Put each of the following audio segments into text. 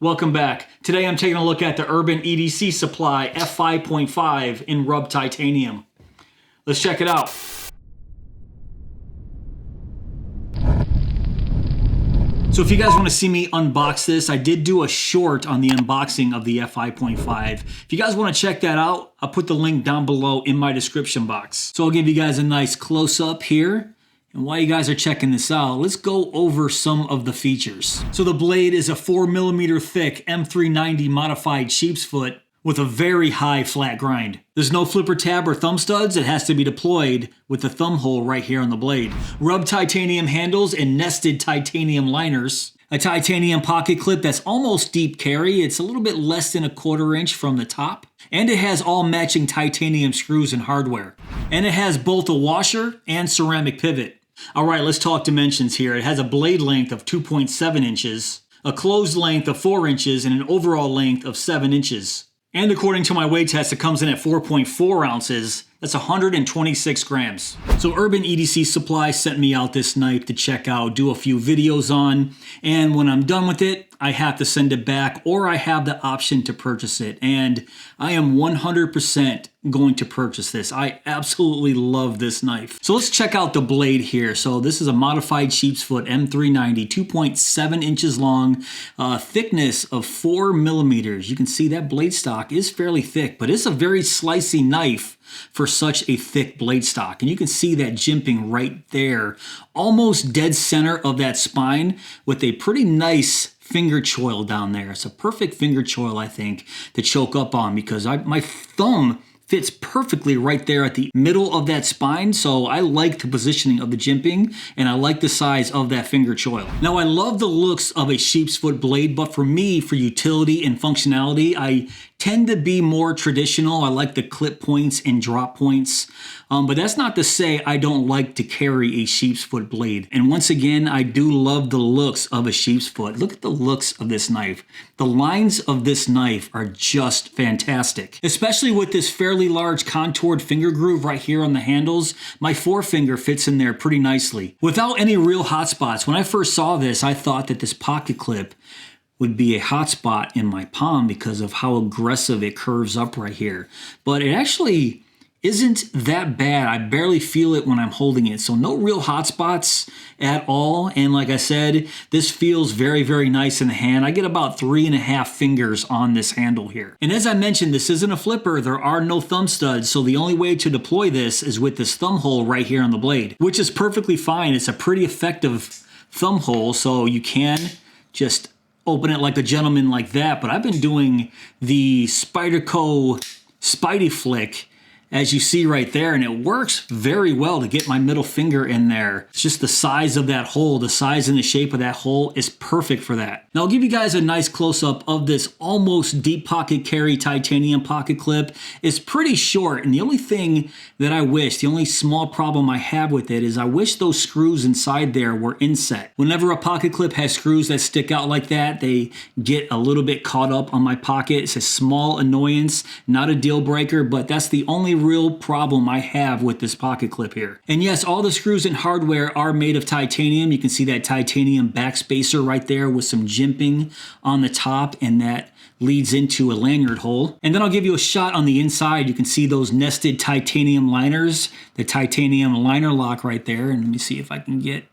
Welcome back. Today I'm taking a look at the Urban EDC Supply F5.5 in rub titanium. Let's check it out. So if you guys want to see me unbox this, I did do a short on the unboxing of the F5.5. If you guys want to check that out, I'll put the link down below in my description box. So I'll give you guys a nice close-up here. And while you guys are checking this out, let's go over some of the features. So the blade is a 4mm thick M390 modified sheep's foot with a very high flat grind. There's no flipper tab or thumb studs. It has to be deployed with the thumb hole right here on the blade. Rub titanium handles and nested titanium liners. A titanium pocket clip that's almost deep carry. It's a little bit less than 1/4 inch from the top. And it has all matching titanium screws and hardware. And it has both a washer and ceramic pivot. All right, let's talk dimensions here. It has a blade length of 2.7 inches, a closed length of 4 inches, and an overall length of 7 inches. And according to my weight test, it comes in at 4.4 ounces. That's 126 grams. So Urban EDC Supply sent me out this knife to check out, do a few videos on, and when I'm done with it, I have to send it back or I have the option to purchase it. And I am 100% going to purchase this. I absolutely love this knife. So let's check out the blade here. So this is a modified sheep's foot M390, 2.7 inches long, thickness of 4 millimeters. You can see that blade stock is fairly thick, but it's a very slicey knife for such a thick blade stock. And you can see that jimping right there, almost dead center of that spine with a pretty nice finger choil down there. It's a perfect finger choil, I think, to choke up on because my thumb fits perfectly right there at the middle of that spine. So I like the positioning of the jimping and I like the size of that finger choil. Now I love the looks of a sheep's foot blade, but for me, for utility and functionality, I tend to be more traditional. I like the clip points and drop points. But that's not to say I don't like to carry a sheep's foot blade. And once again, I do love the looks of a sheep's foot. Look at the looks of this knife. The lines of this knife are just fantastic, especially with this fairly large contoured finger groove right here on the handles. My forefinger fits in there pretty nicely without any real hot spots. When I first saw this, I thought that this pocket clip would be a hot spot in my palm because of how aggressive it curves up right here. But it actually isn't that bad. I barely feel it when I'm holding it. So no real hot spots at all. And like I said, this feels very, very nice in the hand. I get about 3.5 fingers on this handle here. And as I mentioned, this isn't a flipper. There are no thumb studs. So the only way to deploy this is with this thumb hole right here on the blade, which is perfectly fine. It's a pretty effective thumb hole. So you can just open it like a gentleman like that. But I've been doing the Spyderco Spidey flick, as you see right there, and it works very well to get my middle finger in there. It's just the size of that hole, the size and the shape of that hole is perfect for that. Now I'll give you guys a nice close-up of this almost deep pocket carry titanium pocket clip. It's pretty short, and the only thing that I wish, the only small problem I have with it is I wish those screws inside there were inset. Whenever a pocket clip has screws that stick out like that, they get a little bit caught up on my pocket. It's a small annoyance, not a deal breaker, but that's the only real problem I have with this pocket clip here. And yes, all the screws and hardware are made of titanium. You can see that titanium backspacer right there with some jimping on the top, and that leads into a lanyard hole. And then I'll give you a shot on the inside. You can see those nested titanium liners, the titanium liner lock right there. And let me see if I can get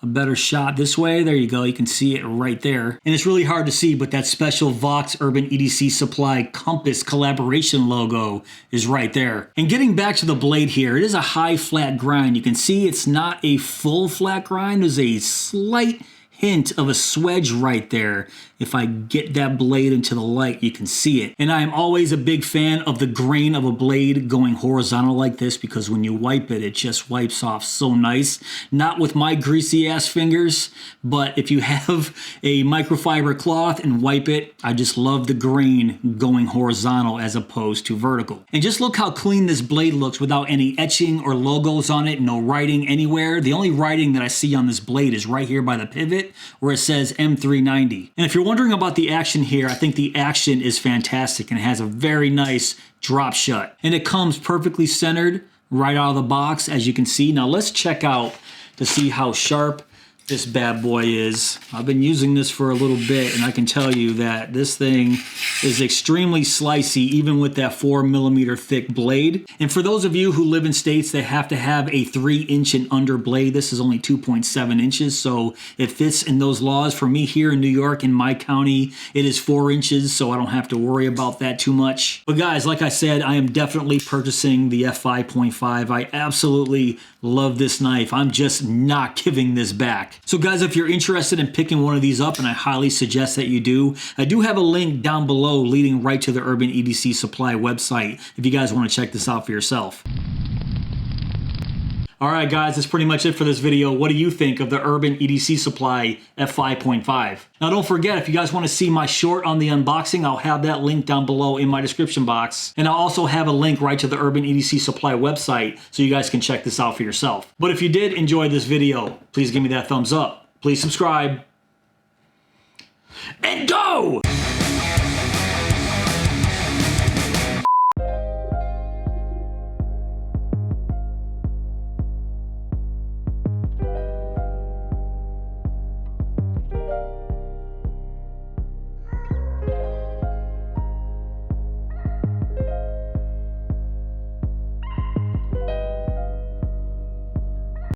a better shot this way. There you go. You can see it right there. And it's really hard to see, but that special Vox Urban EDC Supply Compass collaboration logo is right there. And getting back to the blade here, it is a high flat grind. You can see it's not a full flat grind. There's a slight hint of a swedge right there. If I get that blade into the light, you can see it. And I'm always a big fan of the grain of a blade going horizontal like this, because when you wipe it, it just wipes off so nice. Not with my greasy ass fingers, but if you have a microfiber cloth and wipe it, I just love the grain going horizontal as opposed to vertical. And just look how clean this blade looks without any etching or logos on it, no writing anywhere. The only writing that I see on this blade is right here by the pivot where it says M390. And if you're wondering about the action here, I think the action is fantastic and it has a very nice drop shut. And it comes perfectly centered right out of the box, as you can see. Now let's check out to see how sharp this bad boy is. I've been using this for a little bit, and I can tell you that this thing is extremely slicey, even with that 4mm thick blade. And for those of you who live in states that have to have a 3-inch and under blade, this is only 2.7 inches, so it fits in those laws. For me here in New York, in my county, it is 4 inches, so I don't have to worry about that too much. But guys, like I said, I am definitely purchasing the F5.5. I absolutely love this knife. I'm just not giving this back. So guys, if you're interested in picking one of these up, and I highly suggest that you do, I do have a link down below leading right to the Urban EDC Supply website if you guys want to check this out for yourself. Alright guys, that's pretty much it for this video. What do you think of the Urban EDC Supply F5.5? Now don't forget, if you guys want to see my short on the unboxing, I'll have that link down below in my description box. And I'll also have a link right to the Urban EDC Supply website so you guys can check this out for yourself. But if you did enjoy this video, please give me that thumbs up. Please subscribe. And go!